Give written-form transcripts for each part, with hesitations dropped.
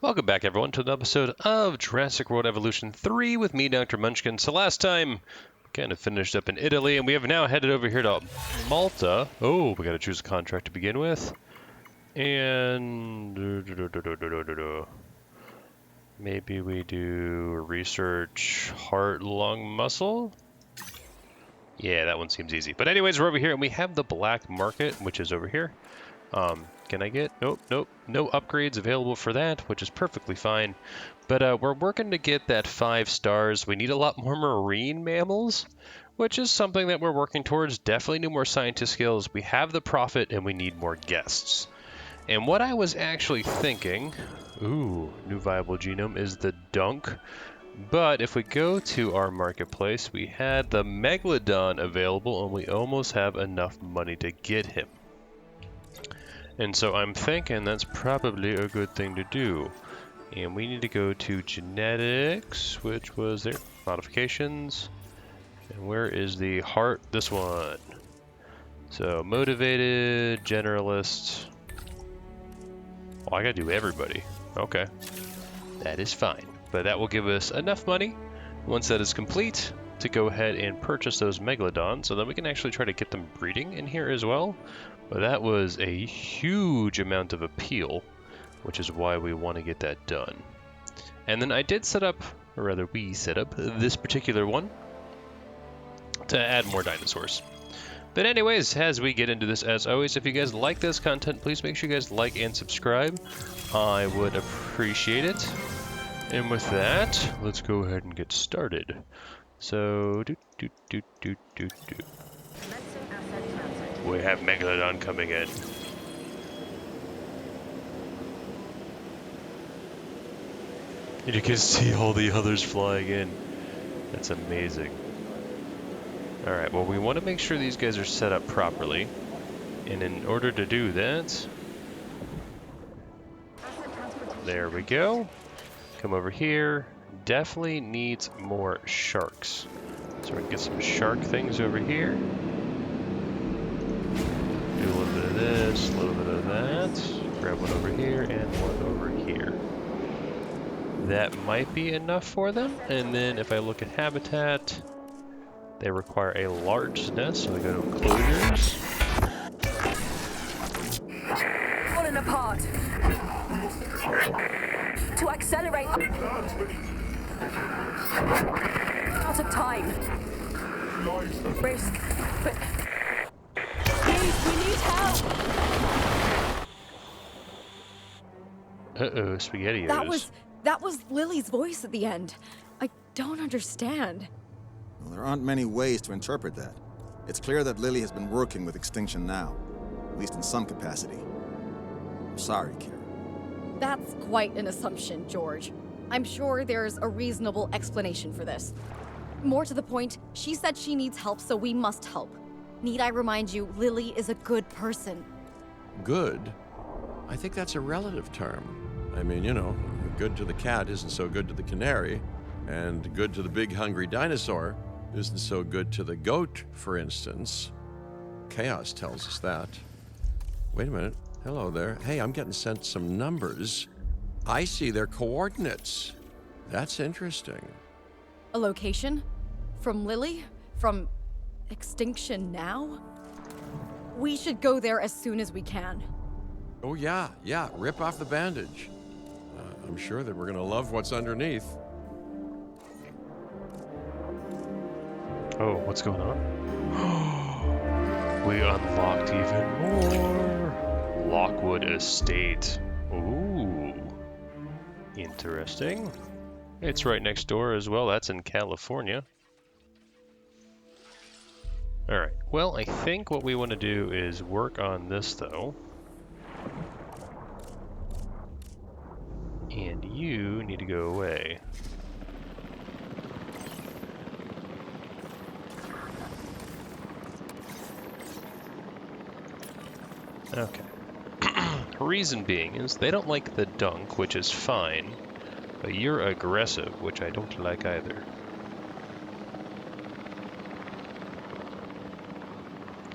Welcome back, everyone, to an episode of Jurassic World Evolution 3 with me, Dr. Munchkin. So last time, we kind of finished up in Italy, and we have now headed over here to Malta. Oh, we got to choose a contract to begin with. And maybe we do research heart, lung, muscle. Yeah, that one seems easy. But anyways, we're over here, and we have the black market, which is over here. Can I get... Nope. No upgrades available for that, which is perfectly fine. But we're working to get that 5 stars. We need a lot more marine mammals, which is something that we're working towards. Definitely need more scientist skills. We have the profit, and we need more guests. And what I was actually thinking... Ooh, new viable genome is the Dunk. But if we go to our marketplace, we had the Meglodon available, and we almost have enough money to get him. And so I'm thinking that's probably a good thing to do. And we need to go to genetics, which was there, modifications. And where is the heart? This one. So motivated, generalist. Oh, I gotta do everybody. Okay. That is fine. But that will give us enough money, once that is complete, to go ahead and purchase those Megalodons, so then we can actually try to get them breeding in here as well. But that was a huge amount of appeal, which is why we want to get that done. And then I did set up, or rather we set up, this particular one to add more dinosaurs. But anyways, as we get into this, as always, if you guys like this content, please make sure you guys like and subscribe. I would appreciate it. And with that, let's go ahead and get started. So, we have Megalodon coming in. And you can see all the others flying in. That's amazing. Alright, well, we want to make sure these guys are set up properly. And in order to do that, there we go. Come over here. Definitely needs more sharks. So we can get some shark things over here. Do a little bit of this, a little bit of that. Grab one over here and one over here. That might be enough for them. And then if I look at habitat, they require a large nest, so we go to enclosures. Falling apart. To accelerate. Out of time. Risk. But please, we need help. Uh-oh, SpaghettiOs. That was Lily's voice at the end. I don't understand. Well, there aren't many ways to interpret that. It's clear that Lily has been working with Extinction Now, at least in some capacity. I'm sorry, Kira. That's quite an assumption, George. I'm sure there's a reasonable explanation for this. More to the point, she said she needs help, so we must help. Need I remind you, Lily is a good person. Good? I think that's a relative term. I mean, you know, good to the cat isn't so good to the canary, and good to the big hungry dinosaur isn't so good to the goat, for instance. Chaos tells us that. Wait a minute. Hello there. Hey, I'm getting sent some numbers. I see their coordinates. That's interesting. A location? From Lily? From Extinction Now? We should go there as soon as we can. Oh, yeah, rip off the bandage. I'm sure that we're gonna love what's underneath. Oh, what's going on? We unlocked even more. Lockwood Estate. Ooh. Interesting. It's right next door as well. That's in California. Alright. Well, I think what we want to do is work on this, though. And you need to go away. Okay. Reason being is they don't like the dunk, which is fine, but you're aggressive, which I don't like either.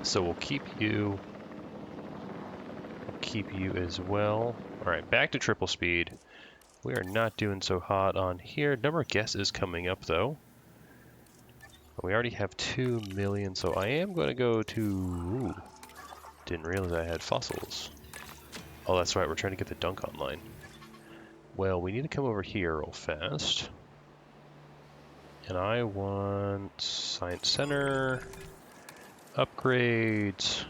So we'll keep you as well. Alright, back to triple speed. We are not doing so hot on here. Number of guests is coming up, though. We already have 2 million, so I am going to go to... Ooh, didn't realize I had fossils. Oh, that's right. We're trying to get the dunk online. Well, we need to come over here real fast. And I want Science Center, upgrades,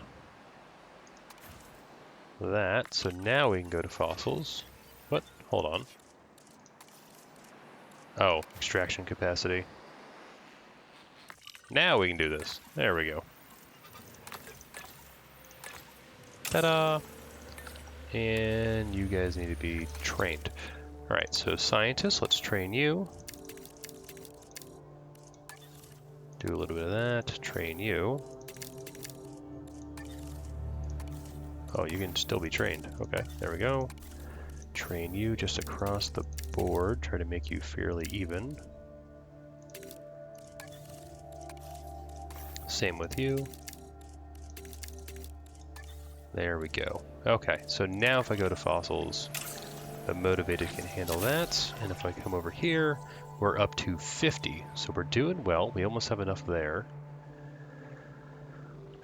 that. So now we can go to fossils. What? Hold on. Oh, extraction capacity. Now we can do this. There we go. Ta-da! And you guys need to be trained. Alright, so scientists, let's train you. Do a little bit of that. Train you. Oh, you can still be trained. Okay, there we go. Train you just across the board. Try to make you fairly even. Same with you. There we go. Okay, so now if I go to fossils, the motivated can handle that. And if I come over here, we're up to 50. So we're doing well. We almost have enough there.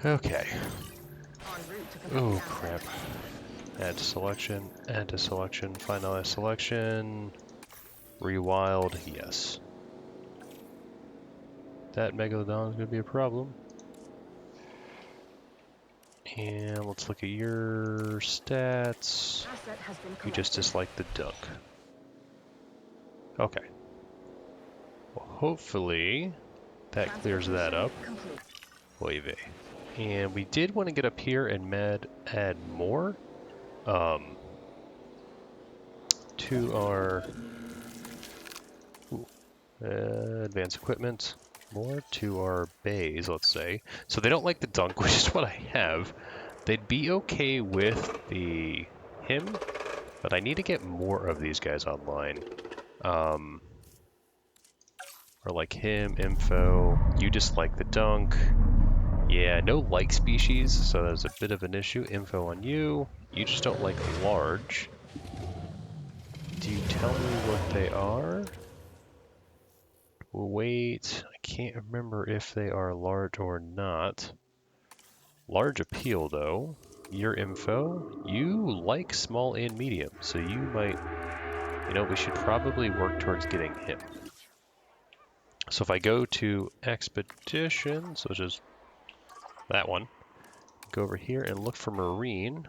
Okay. Oh, crap. Add to selection, finalize selection, rewild, yes. That Megalodon is going to be a problem. And let's look at your stats. You just dislike the dunk. Okay. Well, hopefully that clears that up. Wavy. And we did want to get up here and add more to our advanced equipment. More to our bays, let's say. So they don't like the dunk, which is what I have. They'd be okay with him, but I need to get more of these guys online. Or like him, info. You just like the dunk. Yeah, no like species, so that's a bit of an issue. Info on you. You just don't like large. Do you tell me what they are? Wait, I can't remember if they are large or not. Large appeal, though. Your info. You like small and medium, so you might... You know, we should probably work towards getting him. So if I go to expeditions, which is that one, go over here and look for marine.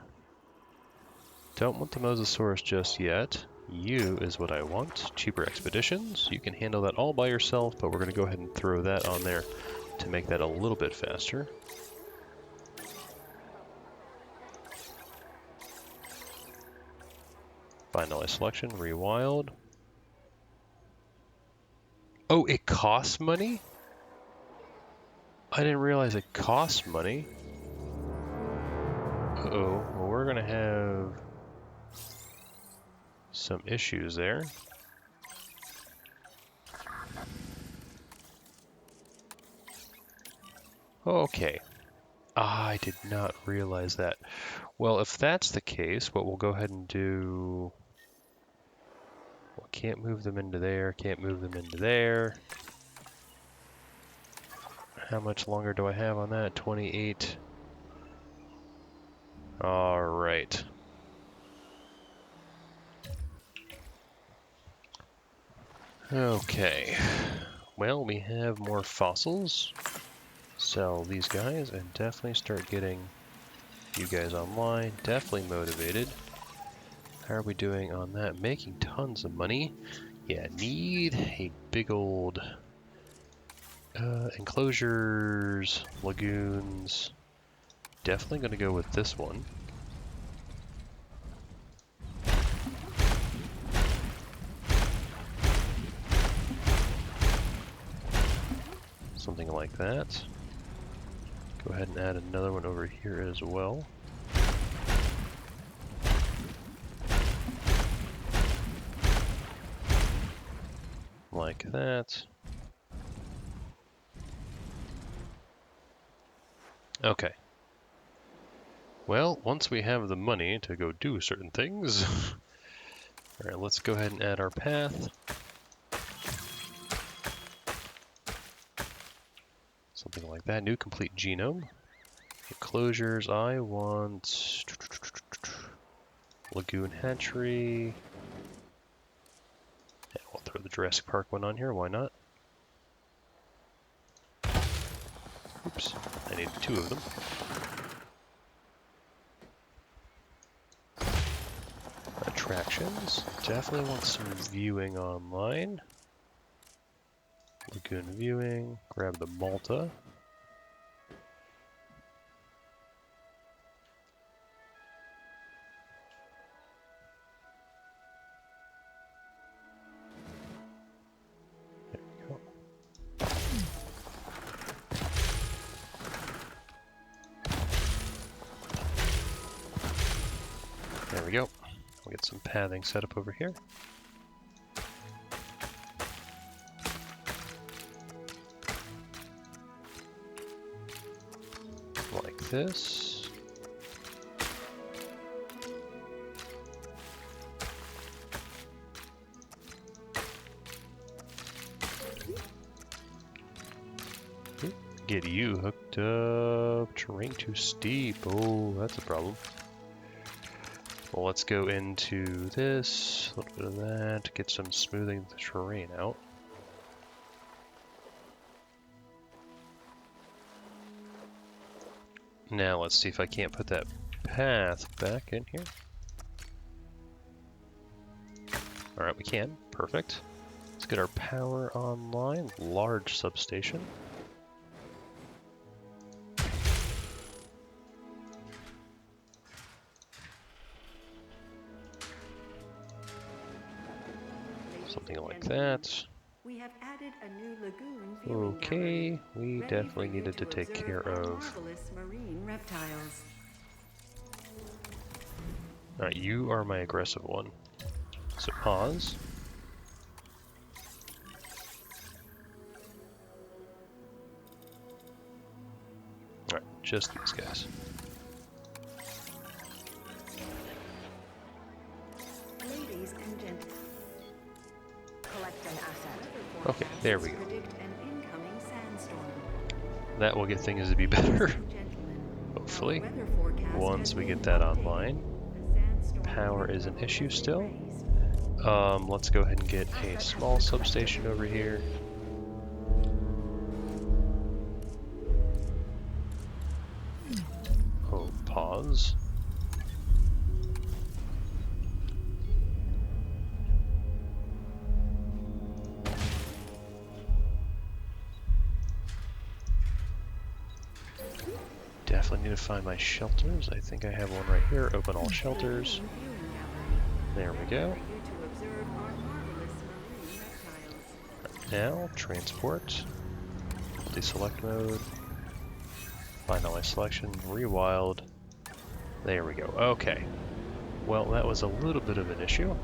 Don't want the Mosasaurus just yet. You is what I want. Cheaper expeditions. You can handle that all by yourself, but we're going to go ahead and throw that on there to make that a little bit faster. Finalize selection, rewild. Oh, it costs money? I didn't realize it costs money. Uh-oh, well, we're going to have some issues there. Okay. I did not realize that. Well, if that's the case, what we'll go ahead and do... Well, can't move them into there, can't move them into there. How much longer do I have on that? 28. All right. Okay. Well, we have more fossils. Sell these guys and definitely start getting you guys online. Definitely motivated. How are we doing on that? Making tons of money. Yeah, need a big old enclosures, lagoons. Definitely going to go with this one. Something like that. Go ahead and add another one over here as well. Like that. Okay. Well, once we have the money to go do certain things, Alright, let's go ahead and add our path. Something like that. New complete genome. Enclosures. I want Lagoon Hatchery. And we'll throw the Jurassic Park one on here. Why not? Oops. I need 2 of them. Attractions. Definitely want some viewing online. Lagoon viewing. Grab the Malta. There we go. There we go. We'll get some pathing set up over here. Like this. Oop, get you hooked up. Terrain too steep. Oh, that's a problem. Well, let's go into this, a little bit of that, to get some smoothing the terrain out. Now let's see if I can't put that path back in here. Alright, we can. Perfect. Let's get our power online. Large substation. Something like that. We have added a new lagoon viewing Okay, gallery, we ready definitely for you needed to take observe care our of... marvelous marine reptiles. Alright, you are my aggressive one. So pause. Alright, just these guys. Ladies and gentlemen, collect an asset. Okay, there we go. Predict an incoming sandstorm. That will get things to be better. Ladies and gentlemen, Hopefully. our weather forecast Once has we been get that updated. online. The sandstorm Power is an level issue has been still. raised. Let's go ahead and get a small substation over here. Oh, pause. Definitely need to find my shelters. I think I have one right here. Open all shelters. There we go. Now, transport. Multi-select mode. Find all my selection. Rewild. There we go. Okay. Well, that was a little bit of an issue.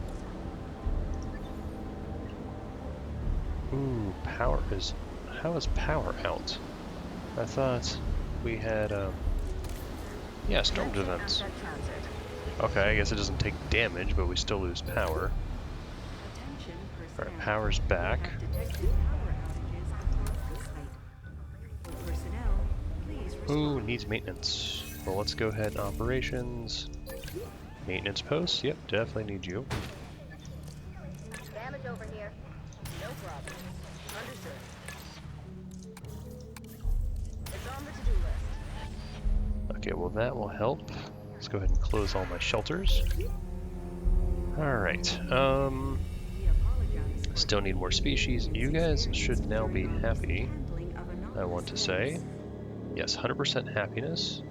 Ooh, power is... How is power out? I thought we had, yeah, storm events. Okay, I guess it doesn't take damage, but we still lose power. Alright, power's back. Ooh, needs maintenance. Well, let's go ahead and operations. Maintenance post, yep, definitely need you. Damage over here. No problem. Understood. It's on the to-do list. Okay, well that will help. Let's go ahead and close all my shelters. Alright, still need more species. You guys should now be happy, I want to say. Yes, 100% happiness.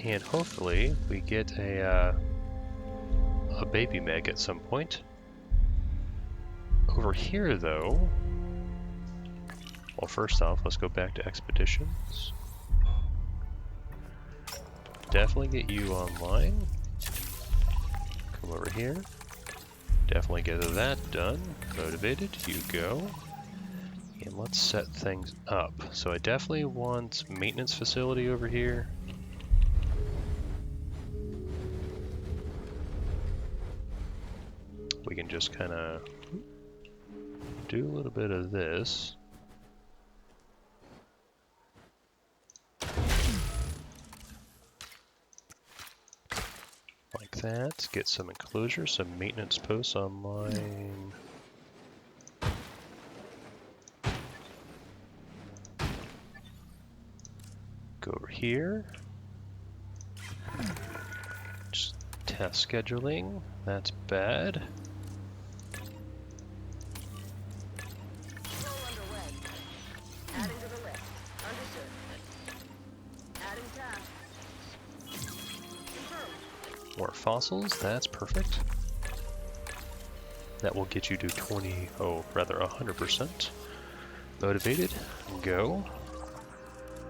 And hopefully we get a baby Meg at some point. Over here though, well first off, let's go back to expeditions. Definitely get you online. Come over here. Definitely get that done. Motivated, you go. And let's set things up. So I definitely want maintenance facility over here. We we can just kind of do a little bit of this. Like that. Get some enclosure, some maintenance posts online. Go over here. Just test scheduling. That's bad. Control underway. Adding to the list. Understood. Adding task. Confirmed. More fossils. That's perfect. That will get you to 100% motivated. Go.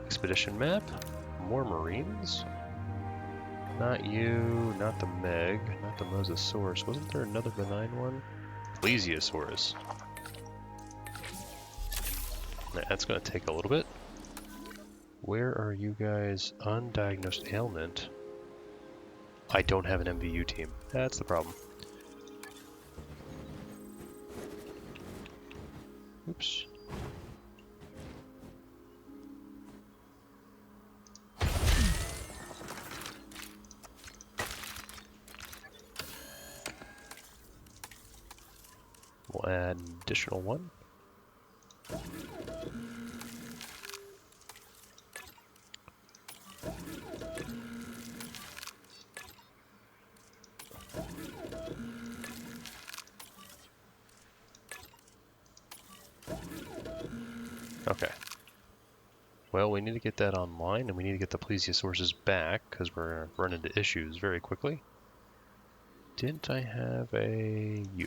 Expedition map. More marines. Not you, not the Meg, not the Mosasaurus. Wasn't there another benign one? Plesiosaurus. That's going to take a little bit. Where are you guys? Undiagnosed ailment. I don't have an MVU team. That's the problem. Oops. We'll add an additional one. Okay. Well, we need to get that online, and we need to get the Plesiosaurus back, because we're going to run into issues very quickly. Didn't I have a U?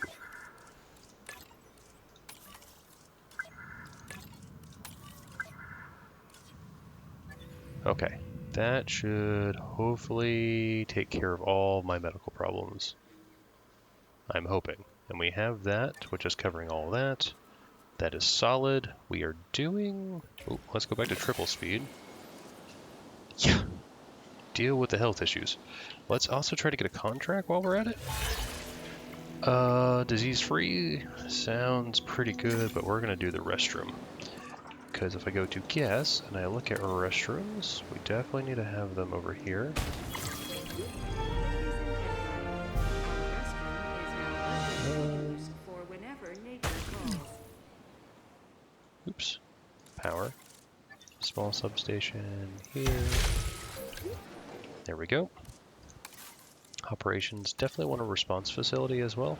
Okay, that should hopefully take care of all my medical problems. I'm hoping. And we have that, which is covering all that. That is solid. We are doing... Oh, let's go back to triple speed. Yeah. Deal with the health issues. Let's also try to get a contract while we're at it. Disease-free sounds pretty good, but we're going to do the restroom. Because if I go to guess and I look at restrooms, we definitely need to have them over here. For whenever nature calls. Oops. Power. Small substation here. There we go. Operations. Definitely want a response facility as well.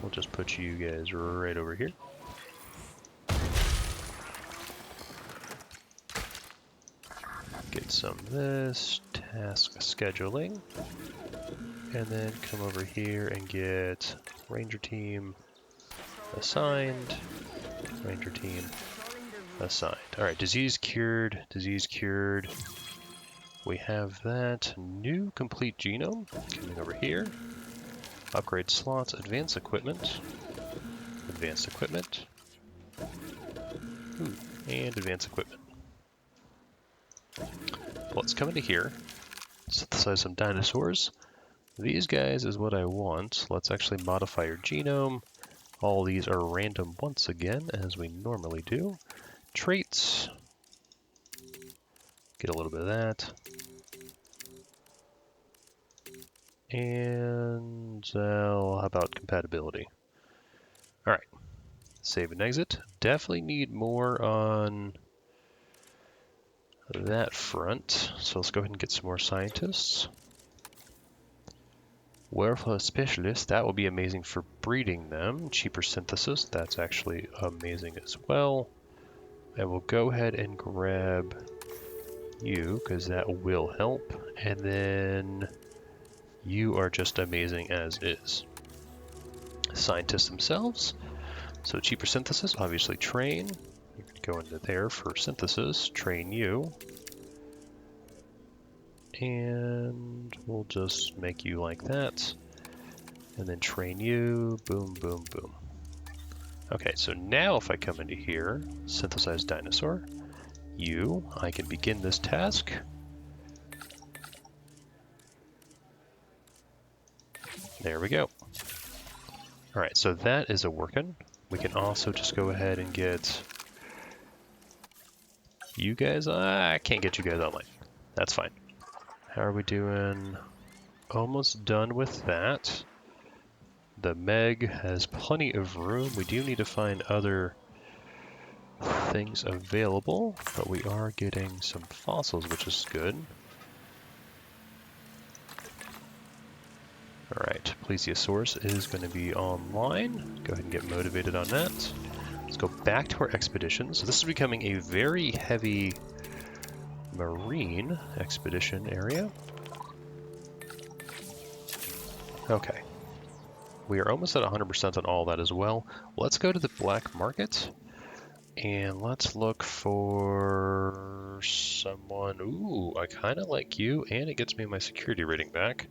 We'll just put you guys right over here. Get some of this. Task scheduling. And then come over here and get Ranger Team assigned. Ranger Team assigned. Alright, disease cured. Disease cured. We have that. New complete genome coming over here. Upgrade slots. Advanced equipment. Advanced equipment. Ooh, and advanced equipment. Let's come into here. Synthesize some dinosaurs. These guys is what I want. Let's actually modify your genome. All these are random once again, as we normally do. Traits. Get a little bit of that. And how about compatibility? Alright. Save and exit. Definitely need more on that front. So let's go ahead and get some more scientists. Werewolf specialist, that will be amazing for breeding them. Cheaper synthesis, that's actually amazing as well. And we'll go ahead and grab you, because that will help. And then you are just amazing as is. Scientists themselves. So cheaper synthesis, obviously train. You can go into there for synthesis, train you. And we'll just make you like that. And then train you, boom, boom, boom. Okay, so now if I come into here, synthesize dinosaur, you, I can begin this task. There we go. All right, so that is a working. We can also just go ahead and get you guys. I can't get you guys online. That's fine. How are we doing? Almost done with that. The Meg has plenty of room. We do need to find other things available, but we are getting some fossils, which is good. Alright, Plesiosaurus is going to be online. Go ahead and get motivated on that. Let's go back to our expedition. So this is becoming a very heavy marine expedition area. Okay. We are almost at 100% on all that as well. Let's go to the black market and let's look for someone. Ooh, I kind of like you, and it gets me my security rating back.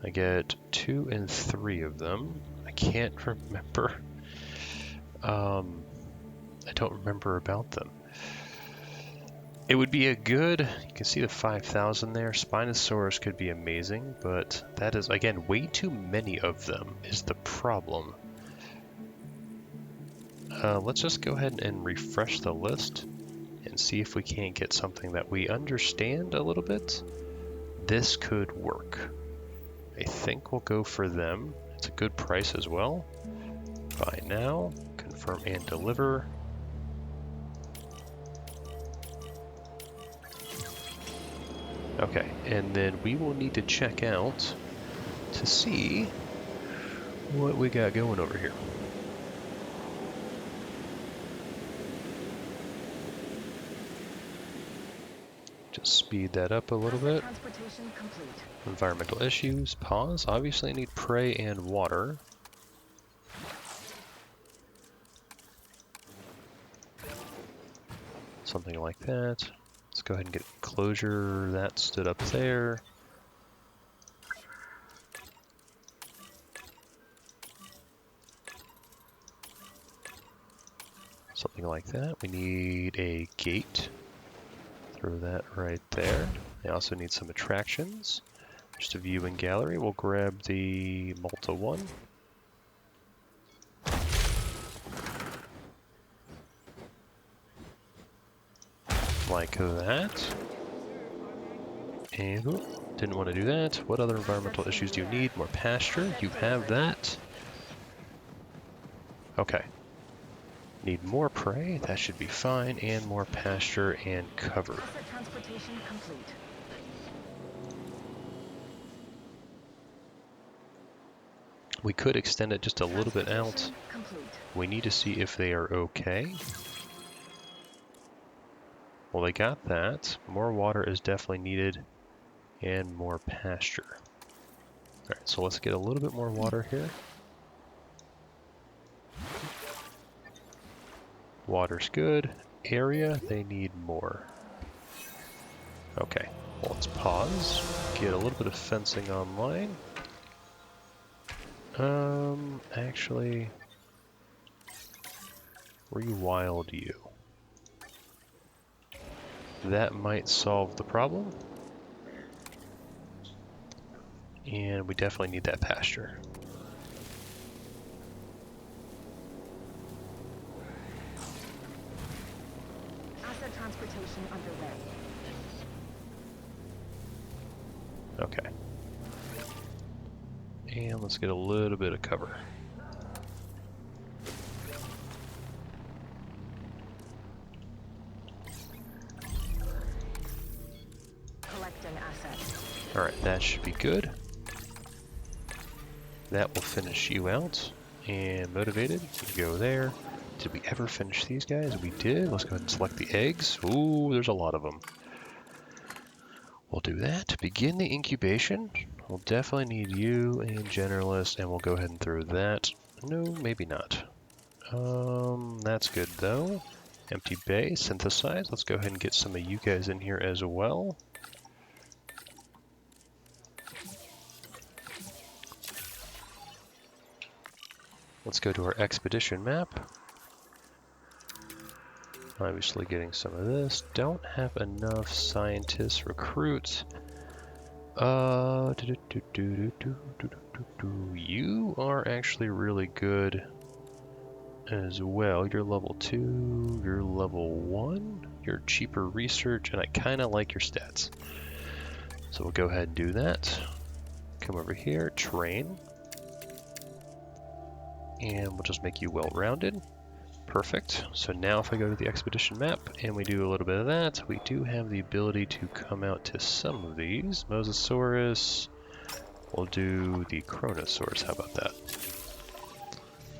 I get 2 and 3 of them. I can't remember. I don't remember about them. It would be a good, you can see the 5,000 there. Spinosaurus could be amazing, but that is, again, way too many of them is the problem. Let's just go ahead and refresh the list and see if we can't get something that we understand a little bit. This could work. I think we'll go for them. It's a good price as well. Buy now, confirm and deliver. Okay, and then we will need to check out to see what we got going over here. Just speed that up a little bit. Transportation complete. Environmental issues, pause. Obviously I need prey and water. Something like that. Let's go ahead and get closure. That stood up there. Something like that. We need a gate. Throw that right there. I also need some attractions. Just a view and gallery. We'll grab the Malta one. Like that. And oop, didn't want to do that. What other environmental issues do you need? More pasture. You have that. Okay. Need more prey. That should be fine. And more pasture and cover. Asset transportation complete. We could extend it just a little bit out. Transportation complete. We need to see if they are okay. Well, they got that. More water is definitely needed. And more pasture. Alright, so let's get a little bit more water here. Water's good. Area, they need more. Okay, well, let's pause. Get a little bit of fencing online. Actually, rewild you. That might solve the problem. And we definitely need that pasture. Asset transportation underway. Okay. And let's get a little bit of cover. Collecting assets. Alright, that should be good. That will finish you out. And motivated, you go there. Did we ever finish these guys? We did. Let's go ahead and select the eggs. Ooh, there's a lot of them. We'll do that. Begin the incubation. We'll definitely need you and generalist, and we'll go ahead and throw that. No, maybe not. That's good though. Empty bay, synthesize. Let's go ahead and get some of you guys in here as well. Let's go to our expedition map. Obviously getting some of this. Don't have enough scientists recruits. You are actually really good as well. You're level 2, you're level 1, you're cheaper research, and I kind of like your stats. So we'll go ahead and do that. Come over here, train. And we'll just make you well-rounded. Perfect. So now if I go to the expedition map and we do a little bit of that, we do have the ability to come out to some of these. Mosasaurus. We'll do the Kronosaurus. How about that?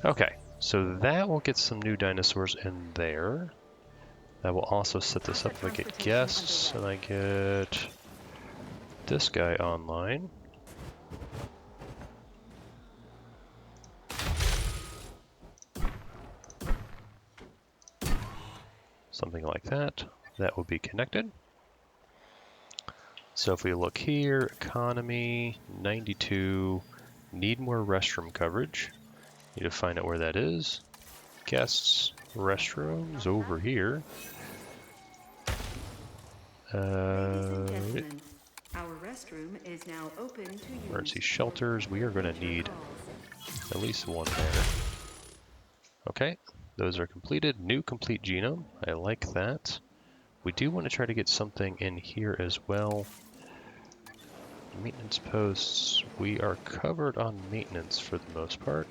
Okay, so that will get some new dinosaurs in there. That will also set this up if I get guests and I get this guy online. Something like that. That will be connected. So if we look here, economy, 92, need more restroom coverage. Need to find out where that is. Guests, restrooms over here. Ladies and gentlemen, our restroom is now open to use. Emergency shelters. We are going to need at least one there. Okay, those are completed. New complete genome. I like that. We do want to try to get something in here as well. Maintenance posts. We are covered on maintenance for the most part.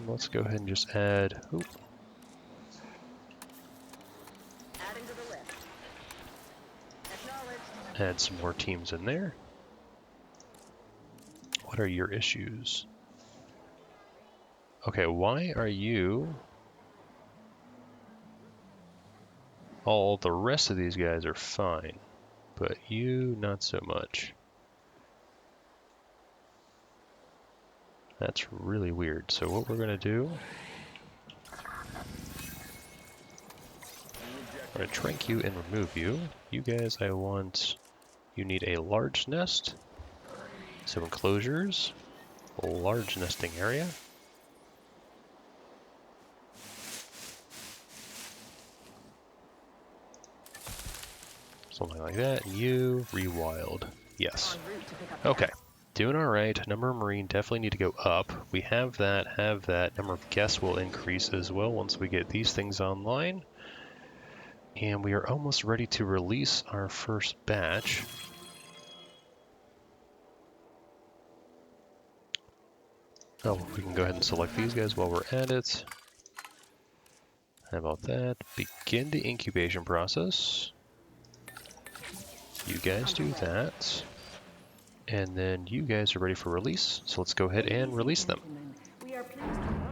Let's go ahead and just add. Ooh, Adding to the list. Acknowledged. add some more teams in there. What are your issues? Okay, why are you... All the rest of these guys are fine, but you not so much. That's really weird. So what we're going to do... I'm going to trank you and remove you. You guys, I want... You need a large nest. So enclosures. A large nesting area. Something like that. And you, rewild. Yes. En route to pick up Okay. Doing alright. Number of marine definitely need to go up. We have that, have that. Number of guests will increase as well once we get these things online. And we are almost ready to release our first batch. Oh, we can go ahead and select these guys while we're at it. How about that? Begin the incubation process. You guys do that. And then you guys are ready for release. So let's go ahead and release them. We are pleased to welcome.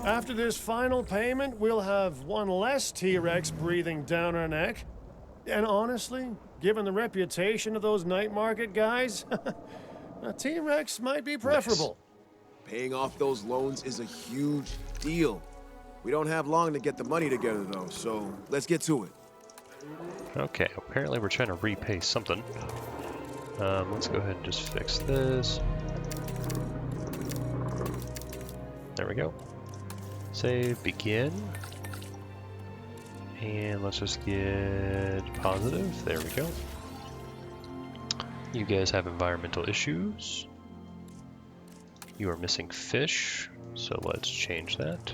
After this final payment, we'll have one less T-Rex breathing down our neck. And honestly, given the reputation of those night market guys, a T-Rex might be preferable. Paying off those loans is a huge deal. We don't have long to get the money together, though, so let's get to it. Okay, apparently we're trying to repay something. Let's go ahead and just fix this. There we go. Save, begin. And let's just get positive. There we go. You guys have environmental issues. You are missing fish, so let's change that.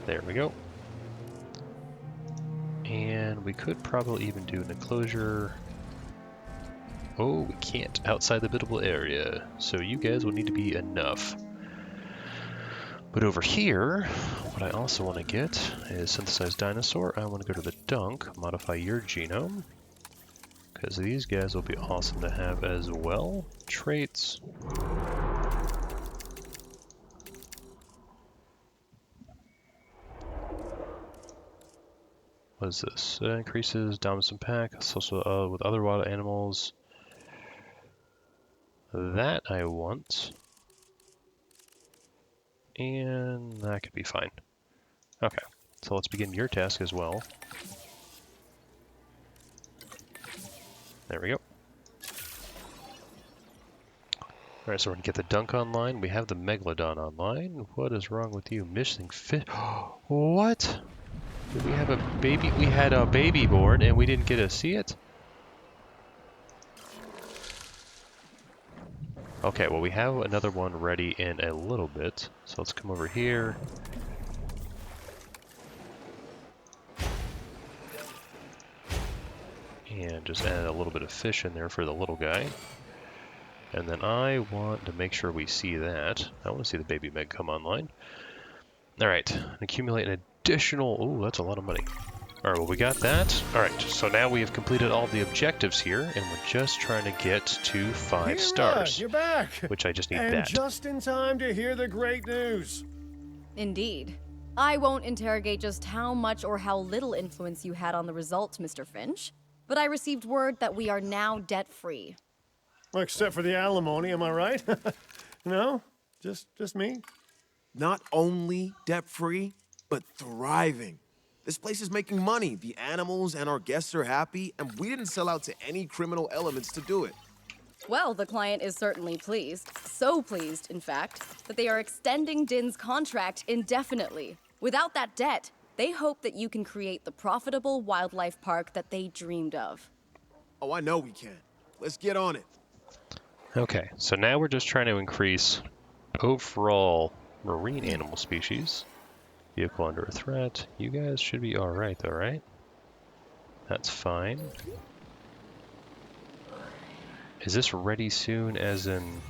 There we go. And we could probably even do an enclosure. Oh, we can't. Outside the biddable area. So you guys will need to be enough. But over here, what I also want to get is synthesized dinosaur. I want to go to the dunk, modify your genome. Because these guys will be awesome to have as well. Traits. What is this? Increases dominance and pack. It's also with other wild animals. That I want. And that could be fine. Okay, so let's begin your task as well. There we go. Alright, so we're gonna get the Dunk online. We have the Megalodon online. What is wrong with you? Missing fish. What? Did we have a baby? We had a baby born and we didn't get to see it? Okay, well we have another one ready in a little bit. So let's come over here. And just add a little bit of fish in there for the little guy. And then I want to make sure we see that. I want to see the baby Meg come online. Alright, accumulate an additional... Ooh, that's a lot of money. Alright, well we got that. Alright, so now we have completed all the objectives here, and we're just trying to get to 5 stars. You're back! Which I just need And that. just in time to hear the great news. Indeed. I won't interrogate just how much or how little influence you had on the result, Mr. Finch, but I received word that we are now debt-free. Well, except for the alimony, am I right? No? Just me? Not only debt-free, but thriving. This place is making money. The animals and our guests are happy, and we didn't sell out to any criminal elements to do it. Well, the client is certainly pleased. So pleased, in fact, that they are extending Din's contract indefinitely. Without that debt, they hope that you can create the profitable wildlife park that they dreamed of. Oh, I know we can. Let's get on it. Okay, so now we're just trying to increase overall marine animal species. Vehicle under threat. You guys should be alright though, right? That's fine. Is this ready soon as in...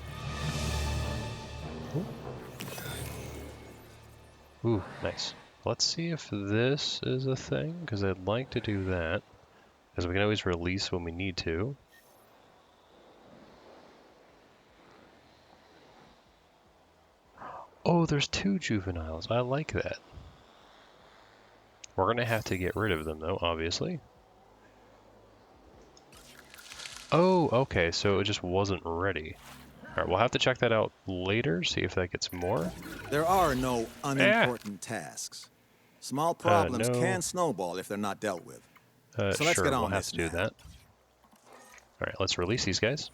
Ooh, nice. Let's see if this is a thing, because I'd like to do that. Because we can always release when we need to. Oh, there's 2 juveniles. I like that. We're going to have to get rid of them, though, obviously. Oh, okay, so it just wasn't ready. Alright, we'll have to check that out later, see if that gets more. There are no unimportant tasks. Small problems no. can snowball if they're not dealt with. So let's Sure, get on we'll have this to do now. that. Alright, let's release these guys.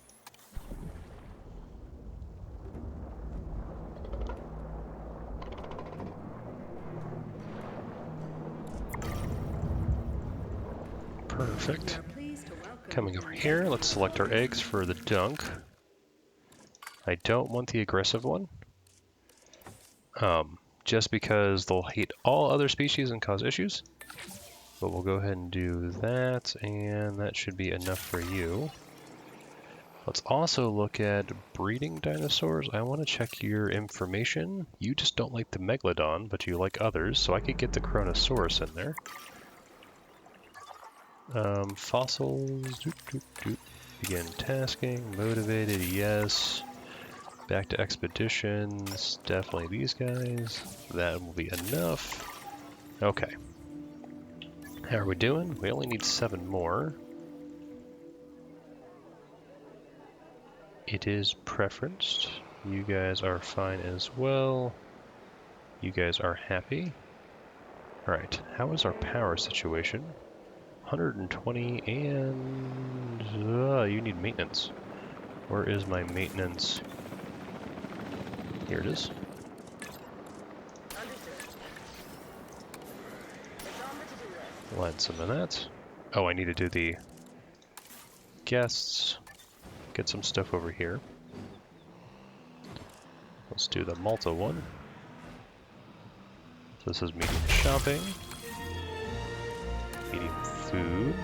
Perfect. Coming over here, let's select our eggs for the Dunk. I don't want the aggressive one. Just because they'll hate all other species and cause issues. But we'll go ahead and do that, and that should be enough for you. Let's also look at breeding dinosaurs. I want to check your information. You just don't like the Meglodon, but you like others, so I could get the Kronosaurus in there. Fossils. Begin tasking. Motivated, yes. Back to expeditions. Definitely these guys. That will be enough. Okay. How are we doing? We only need 7 more. It is preferenced. You guys are fine as well. You guys are happy. Alright, how is our power situation? 120 and... you need maintenance. Where is my maintenance? Here it is. We'll add some of that. Oh, I need to do the guests. Get some stuff over here. Let's do the Malta one. So this is medium shopping. Medium food.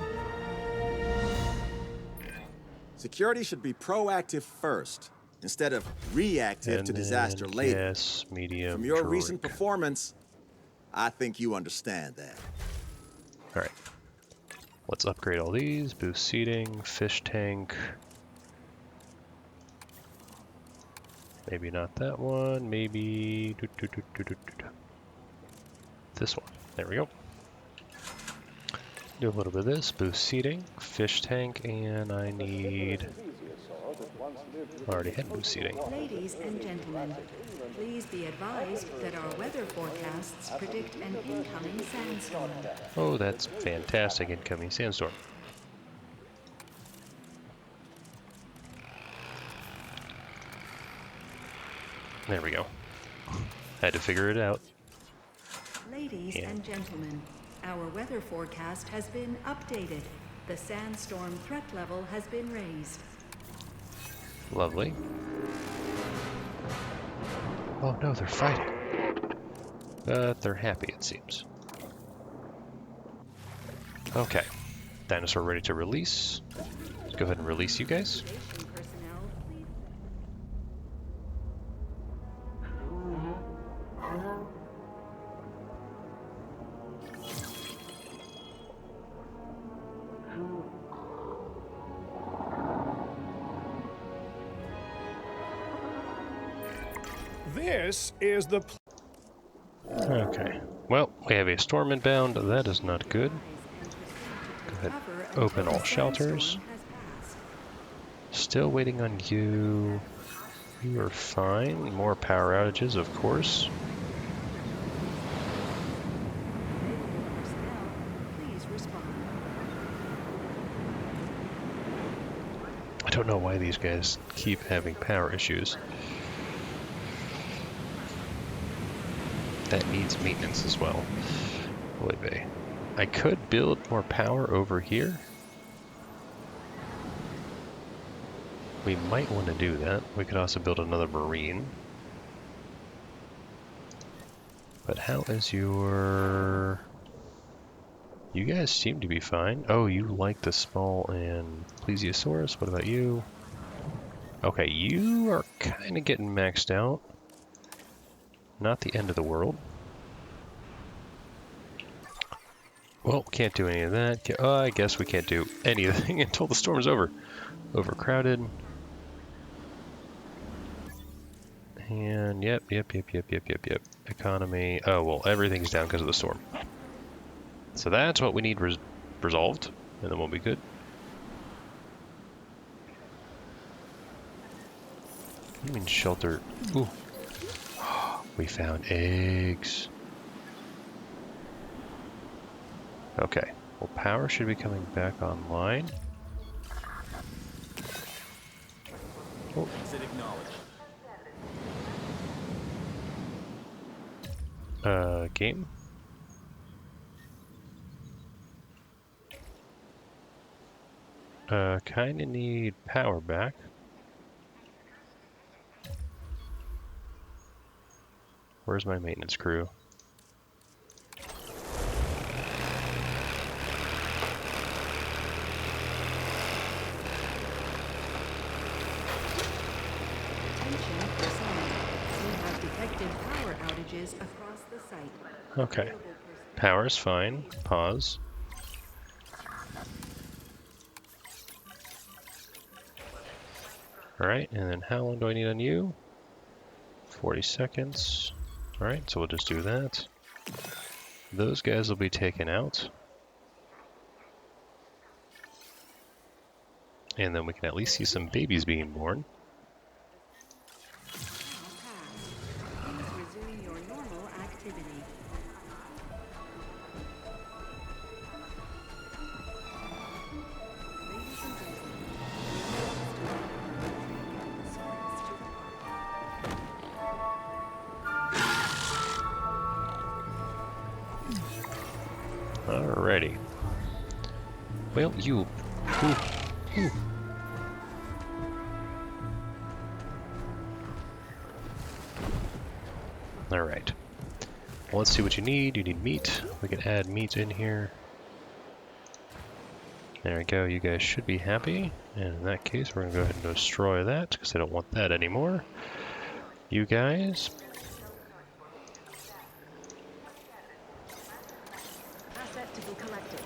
Security should be proactive first, instead of reactive And to then disaster later. Yes, medium From your drink. recent performance, I think you understand that. Alright. Let's upgrade all these. Boost seating, fish tank. Maybe not that one. Maybe this one. There we go. Do a little bit of this. Boost seating, fish tank, and I need Already had moose seating. Ladies and gentlemen, please be advised that our weather forecasts predict an incoming sandstorm. Oh, that's fantastic incoming sandstorm. There we go. Had to figure it out. Ladies and gentlemen, our weather forecast has been updated. The sandstorm threat level has been raised. Lovely. Oh no, they're fighting. But they're happy, it seems. Okay. Dinosaur ready to release. Let's go ahead and release you guys. Station personnel, please. This is the. Okay. Well, we have a storm inbound. That is not good. Go ahead. Open all shelters. Still waiting on you. You are fine. More power outages, of course. Please respond. I don't know why these guys keep having power issues. That needs maintenance as well. Boy, vey. I could build more power over here. We might want to do that. We could also build another marine. But how is your... You guys seem to be fine. Oh, you like the small and Plesiosaurus. What about you? Okay, you are kind of getting maxed out. Not the end of the world. Well, can't do any of that. I guess we can't do anything until the storm's over. Overcrowded. And yep. Economy. Oh, well, everything's down because of the storm. So that's what we need resolved, and then we'll be good. You mean shelter? Ooh. We found eggs. Okay. Well, power should be coming back online. Oh. Game. Kinda need power back. Where's my maintenance crew? Attention personnel. We have detected power outages across the site. Okay. Power's fine. Pause. Alright, and then how long do I need on you? 40 seconds. Alright, so we'll just do that. Those guys will be taken out. And then we can at least see some babies being born. Please resume your normal activity. Ladies and Alrighty. Well, you... Ooh. Alright. Well, let's see what you need. You need meat. We can add meat in here. There we go. You guys should be happy. And in that case, we're going to go ahead and destroy that, because I don't want that anymore. You guys... Asset to be collected.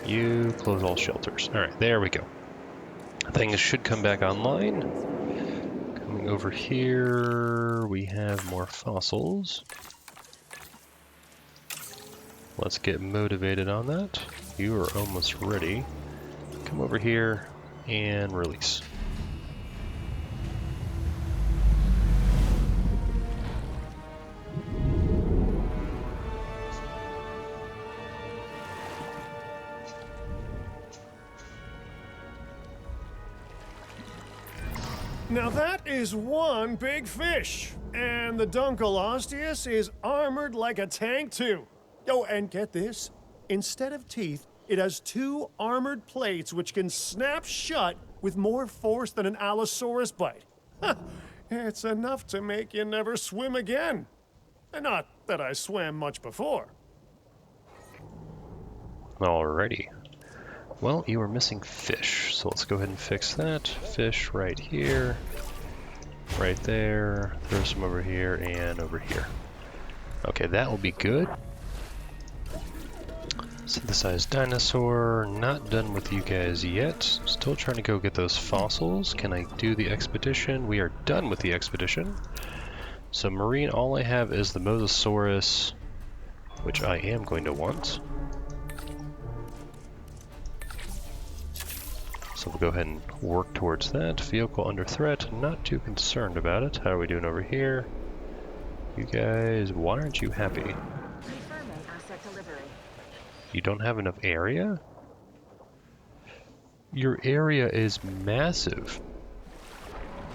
You close all shelters. Alright, there we go. Things should come back online. Coming over here, we have more fossils. Let's get motivated on that. You are almost ready. Come over here and release. Now that is one big fish, and the Dunkleosteus is armored like a tank too. Oh, and get this, instead of teeth, it has 2 armored plates which can snap shut with more force than an Allosaurus bite. It's enough to make you never swim again. Not that I swam much before. Alrighty. Well, you are missing fish, so let's go ahead and fix that. Fish right here, right there, throw some over here, and over here. Okay, that will be good. Synthesized dinosaur, not done with you guys yet. Still trying to go get those fossils. Can I do the expedition? We are done with the expedition. So marine, all I have is the Mosasaurus, which I am going to want. So we'll go ahead and work towards that. Vehicle under threat, not too concerned about it. How are we doing over here? You guys, why aren't you happy? Confirming asset delivery. You don't have enough area? Your area is massive.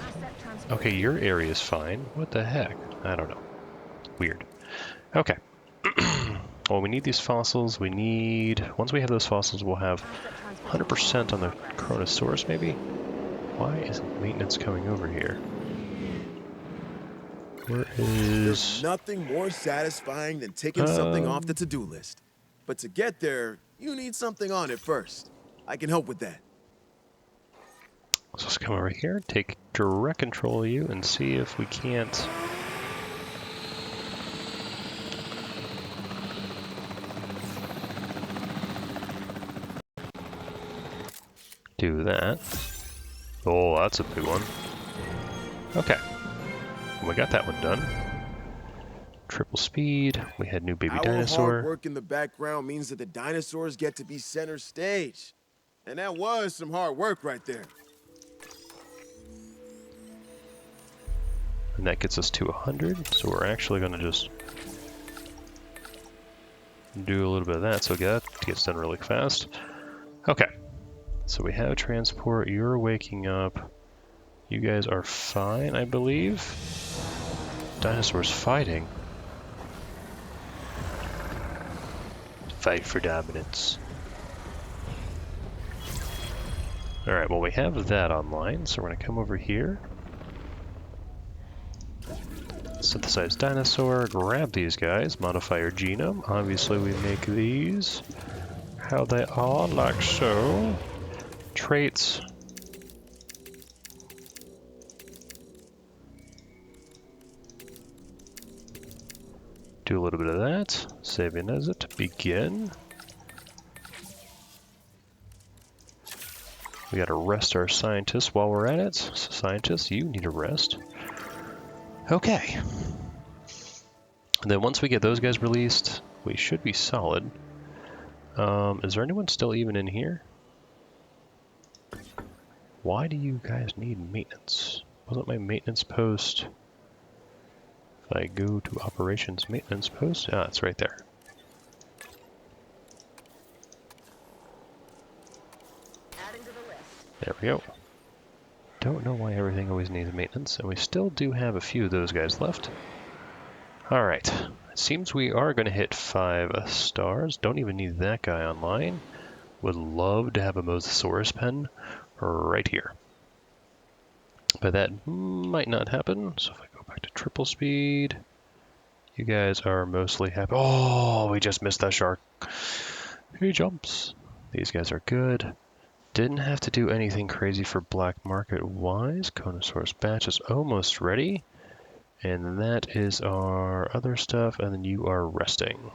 Asset transport. Okay, your area is fine. What the heck? I don't know. Weird. Okay. Well, we need these fossils. We need... Once we have those fossils, we'll have 100% on the Kronosaurus, maybe? Why isn't maintenance coming over here? Where There's is... nothing more satisfying than taking something off the to-do list. But to get there, you need something on it first. I can help with that. Let's just come over here, take direct control of you, and see if we can't... do that. Oh, that's a big one. Okay. We got that one done. Triple speed. We had new baby Our dinosaur. hard work in the background means that the dinosaurs get to be center stage. And that was some hard work right there. And that gets us to 100. So we're actually going to just do a little bit of that so that gets done really fast. Okay. So we have transport. You're waking up. You guys are fine, I believe. Dinosaurs fighting. Fight for dominance. Alright, well we have that online, so we're going to come over here. Synthesize dinosaur, grab these guys, modify your genome. Obviously we make these how they are, like so. Traits. Do a little bit of that. Saving as it. Begin. We gotta rest our scientists while we're at it. So scientists, you need a rest. Okay. And then once we get those guys released, we should be solid. Is there anyone still even in here? Why do you guys need maintenance? Wasn't my maintenance post... If I go to operations maintenance post, ah, it's right there. Adding to the list. There we go. Don't know why everything always needs maintenance, and we still do have a few of those guys left. Alright, it seems we are going to hit 5 stars. Don't even need that guy online. Would love to have a Mosasaurus pen right here. But that might not happen, so if I go back to triple speed, you guys are mostly happy. Oh, we just missed that shark. He jumps. These guys are good. Didn't have to do anything crazy for black market wise. Kronosaurus batch is almost ready. And that is our other stuff, and then you are resting.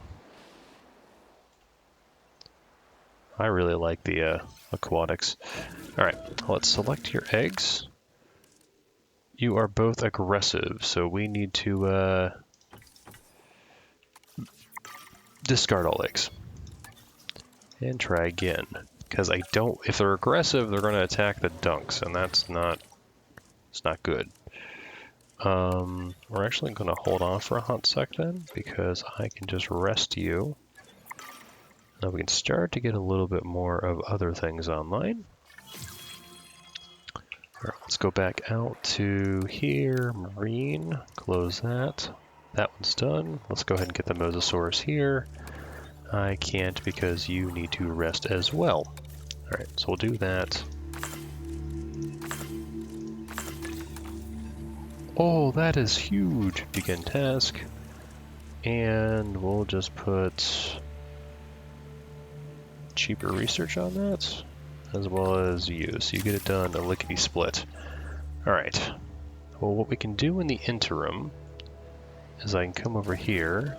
I really like the aquatics. Alright, let's select your eggs. You are both aggressive, so we need to discard all eggs. And try again. Because I don't, if they're aggressive, they're going to attack the dunks, and that's not, it's not good. We're actually going to hold off for a hot sec then, because I can just rest you. Now we can start to get a little bit more of other things online. All right, let's go back out to here, marine, close that. That one's done. Let's go ahead and get the Mosasaurus here. I can't because you need to rest as well. All right, so we'll do that. Oh, that is huge. Begin task. And we'll just put cheaper research on that, as well as you. So you get it done, a lickety split. All right. Well, what we can do in the interim is I can come over here,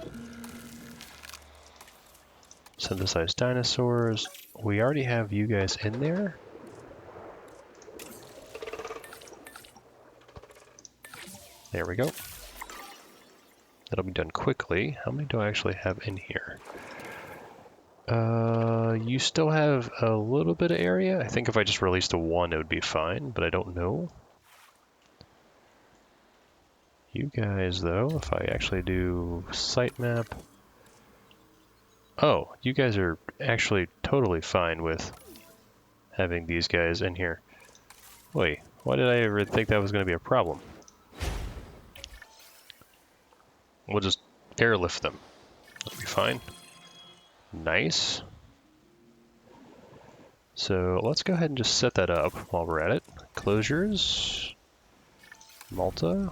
synthesize dinosaurs. We already have you guys in there. There we go. That'll be done quickly. How many do I actually have in here? You still have a little bit of area. I think if I just released a 1, it would be fine, but I don't know. You guys, though, if I actually do sitemap... Oh, you guys are actually totally fine with having these guys in here. Wait, why did I ever think that was going to be a problem? We'll just airlift them. That'll be fine. Nice. So let's go ahead and just set that up while we're at it. Closures. Malta.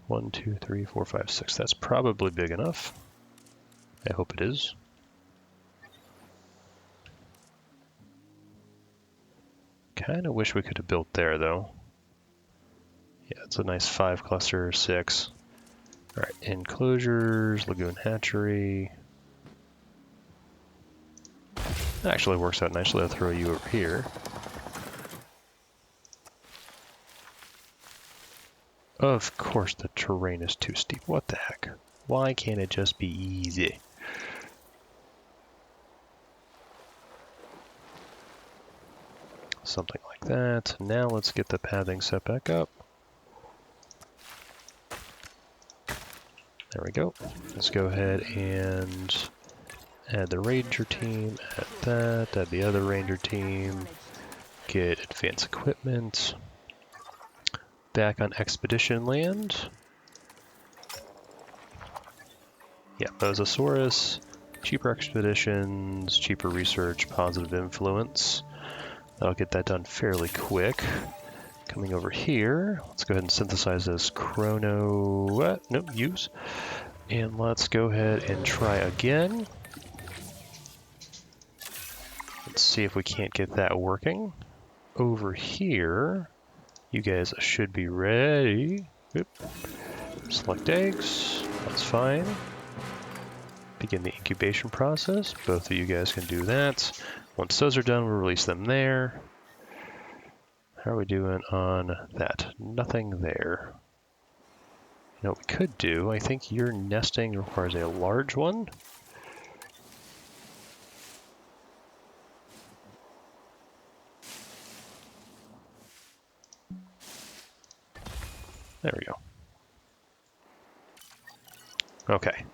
One, two, three, four, five, six. That's probably big enough. I hope it is. Kind of wish we could have built there, though. Yeah, it's a nice 5 cluster, 6. All right, enclosures, lagoon hatchery. That actually works out nicely. I'll throw you over here. Of course the terrain is too steep. What the heck? Why can't it just be easy? Something like that. Now let's get the pathing set back up. There we go. Let's go ahead and add the ranger team, add that, add the other ranger team, get advanced equipment. Back on expedition land. Yeah, Mosasaurus, cheaper expeditions, cheaper research, positive influence. That'll get that done fairly quick. Coming over here, let's go ahead and synthesize this use. And let's go ahead and try again. Let's see if we can't get that working. Over here, you guys should be ready. Oop. Select eggs, that's fine. Begin the incubation process. Both of you guys can do that. Once those are done, we'll release them there. How are we doing on that? Nothing there. You know what we could do, I think your nesting requires a large one. There we go. Okay.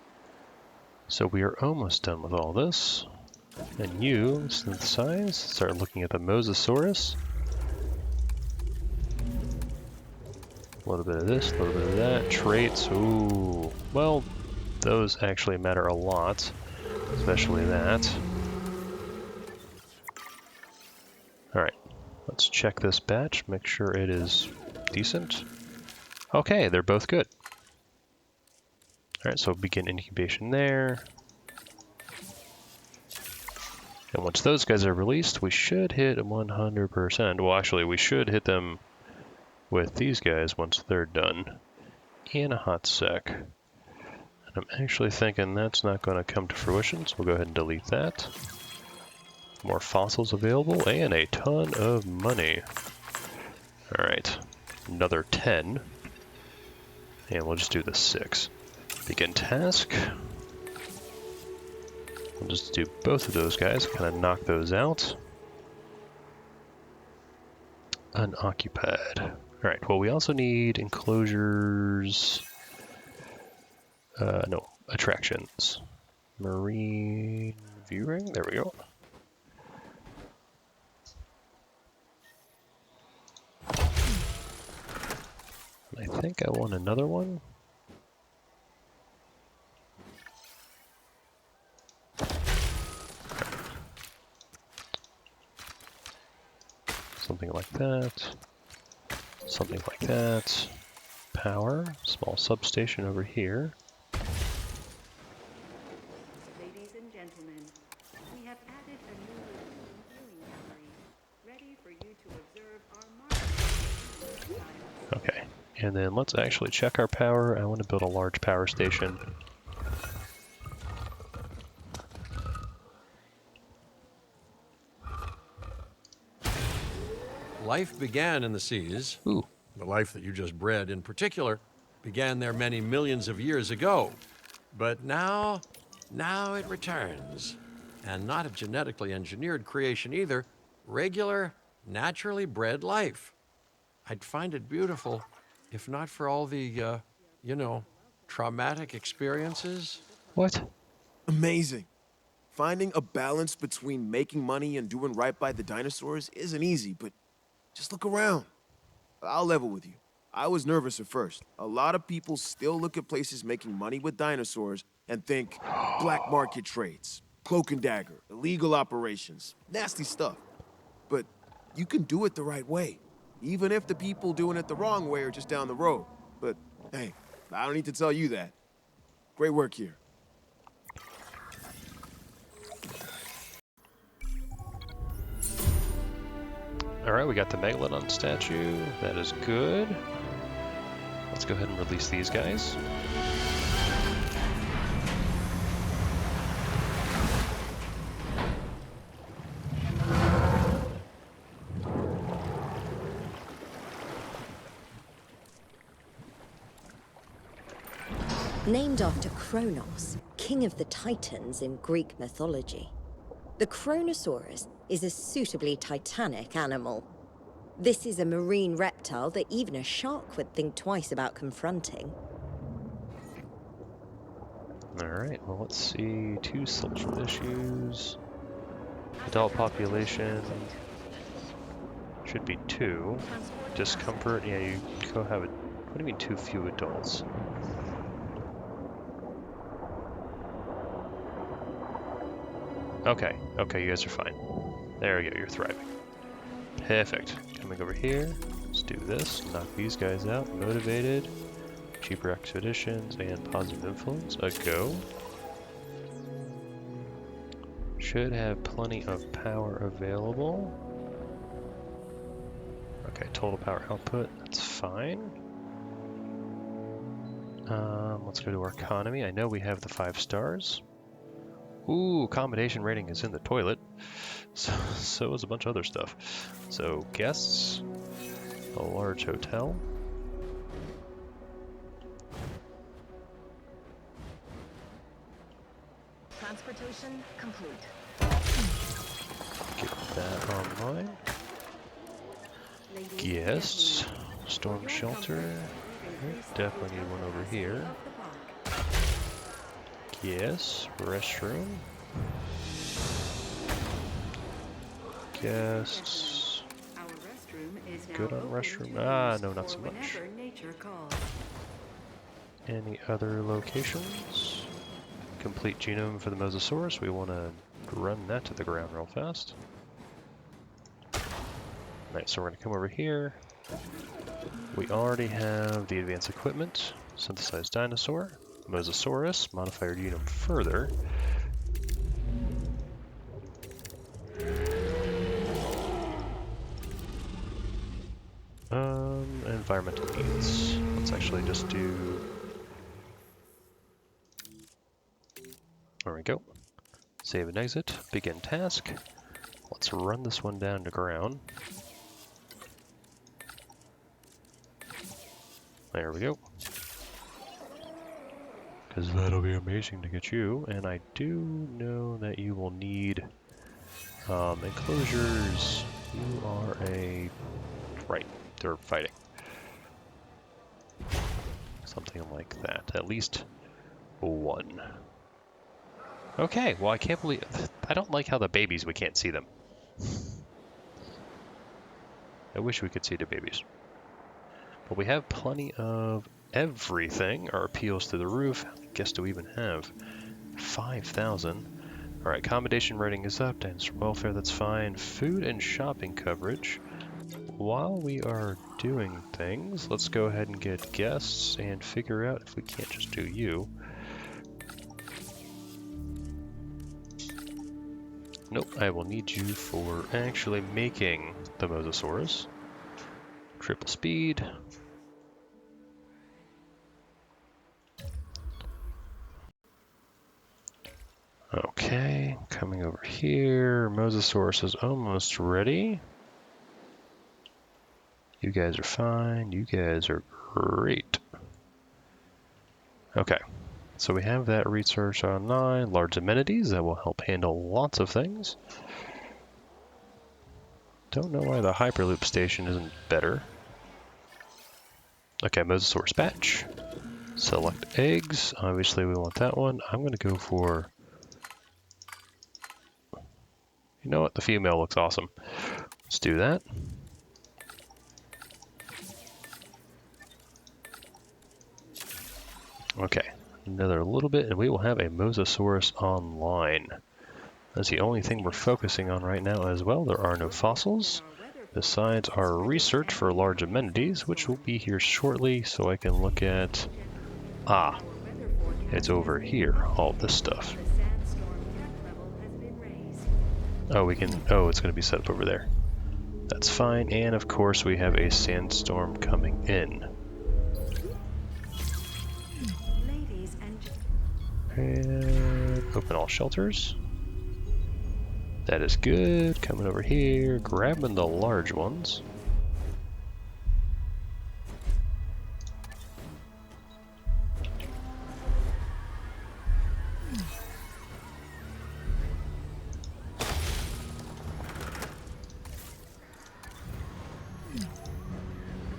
So we are almost done with all this. And you synthesize, start looking at the Mosasaurus. A little bit of this, a little bit of that. Traits, ooh. Well, those actually matter a lot, especially that. Alright, let's check this batch, make sure it is decent. Okay, they're both good. Alright, so begin incubation there. And once those guys are released, we should hit 100%. Well, actually, we should hit them with these guys once they're done in a hot sec. And I'm actually thinking that's not going to come to fruition, so we'll go ahead and delete that. More fossils available and a ton of money. Alright, another 10. And we'll just do the 6. Begin task. We'll just do both of those guys, kind of knock those out. Unoccupied. All right, well, we also need enclosures. No, attractions. Marine viewing, there we go. I think I want another one. Something like that. Something like that. Power, small substation over here. Ladies and gentlemen, we have added a new lagoon viewing gallery, ready for you to observe our marvelous. Okay, and then let's actually check our power. I want to build a large power station. Life began in the seas. Ooh. The life that you just bred in particular began there many millions of years ago. But now it returns. And not a genetically engineered creation either. Regular, naturally bred life. I'd find it beautiful if not for all the, traumatic experiences. What? Amazing. Finding a balance between making money and doing right by the dinosaurs isn't easy, but just look around. I'll level with you. I was nervous at first. A lot of people still look at places making money with dinosaurs and think black market trades, cloak and dagger, illegal operations, nasty stuff. But you can do it the right way, even if the people doing it the wrong way are just down the road. But hey, I don't need to tell you that. Great work here. Alright, we got the Megalodon statue. That is good. Let's go ahead and release these guys. Named after Kronos, king of the Titans in Greek mythology. The Kronosaurus is a suitably titanic animal. This is a marine reptile that even a shark would think twice about confronting. Alright, well let's see. 2 social issues. Adult population should be 2. Discomfort, yeah, you go have it. What do you mean too few adults? Okay, you guys are fine. There we go, you're thriving. Perfect. Coming over here, let's do this. Knock these guys out. Motivated. Cheaper expeditions and positive influence. A go. Should have plenty of power available. Okay, total power output, that's fine. Let's go to our economy. I know we have the 5 stars. Ooh, accommodation rating is in the toilet. So is a bunch of other stuff. So, guests, a large hotel. Transportation complete. Get that online. Guests, storm shelter. Definitely need one over here. Yes, restroom. Guests. Good on restroom. Ah, no, not so much. Any other locations? Complete genome for the Mosasaurus. We want to run that to the ground real fast. Alright, so we're going to come over here. We already have the advanced equipment. Synthesized dinosaur. Mosasaurus, modify our genome further. Environmental needs. Let's actually just do... There we go. Save and exit. Begin task. Let's run this one down to ground. There we go. Because that'll be amazing to get you. And I do know that you will need enclosures. You are a right, they're fighting. Something like that. At least one. Okay, well I can't believe... I don't like how the babies, we can't see them. I wish we could see the babies. But we have plenty of everything. Our appeals to the roof. How many guests do we even have? 5,000. Alright, accommodation rating is up. Dinosaur welfare, that's fine. Food and shopping coverage. While we are doing things, let's go ahead and get guests and figure out if we can't just do you. Nope, I will need you for actually making the Mosasaurus. Triple speed. Okay, coming over here. Mosasaurus is almost ready. You guys are fine. You guys are great. Okay, so we have that research online. Large amenities that will help handle lots of things. Don't know why the Hyperloop station isn't better. Okay, Mosasaurus batch. Select eggs. Obviously we want that one. I'm going to go for... You know what? The female looks awesome. Let's do that. Okay, another little bit and we will have a Mosasaurus online. That's the only thing we're focusing on right now as well. There are no fossils. Besides our research for large amenities, which will be here shortly, so I can look at... Ah, it's over here, all this stuff. Oh, we can... Oh, it's going to be set up over there. That's fine, and of course we have a sandstorm coming in. And open all shelters. That is good. Coming over here, grabbing the large ones.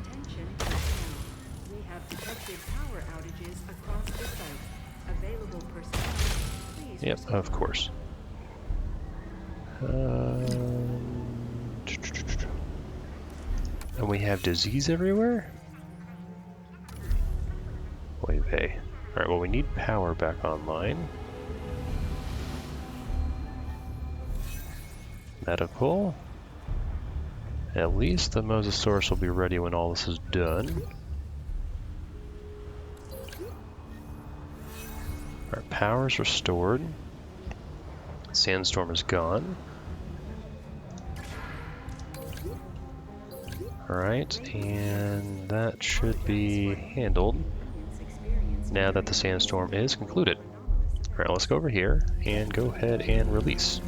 Attention, we have detected power outages across the site. Available personnel, please. Yep, of course. And we have disease everywhere? Wait, hey. Alright, well we need power back online. Medical. At least the Mosasaurus will be ready when all this is done. Our power is restored. Sandstorm is gone. Alright, and that should be handled now that the sandstorm is concluded. Alright, let's go over here and go ahead and release.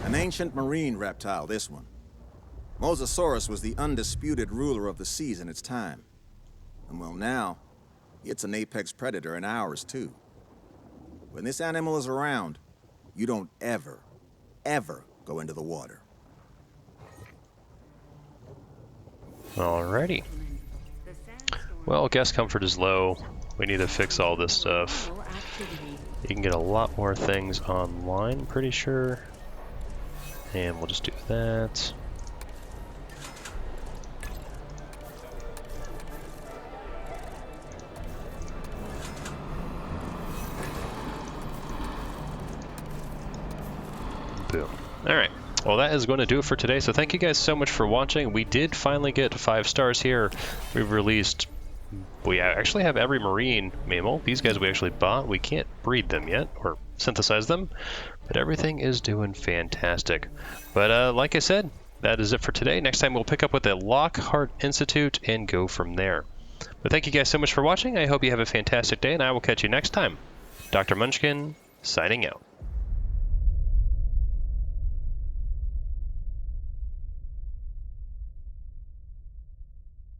An ancient marine reptile, this one. Mosasaurus was the undisputed ruler of the seas in its time. And well now, it's an apex predator in ours too. When this animal is around, you don't ever, ever go into the water. Alrighty. Well, guest comfort is low. We need to fix all this stuff. You can get a lot more things online, pretty sure. And we'll just do that. Boom. Alright. Well, that is going to do it for today. So thank you guys so much for watching. We did finally get 5 stars here. We've released... We actually have every marine mammal. These guys we actually bought. We can't breed them yet, or synthesize them. But everything is doing fantastic. But like I said, that is it for today. Next time we'll pick up with the Lockhart Institute and go from there. But thank you guys so much for watching. I hope you have a fantastic day, and I will catch you next time. Dr. Munchkin, signing out.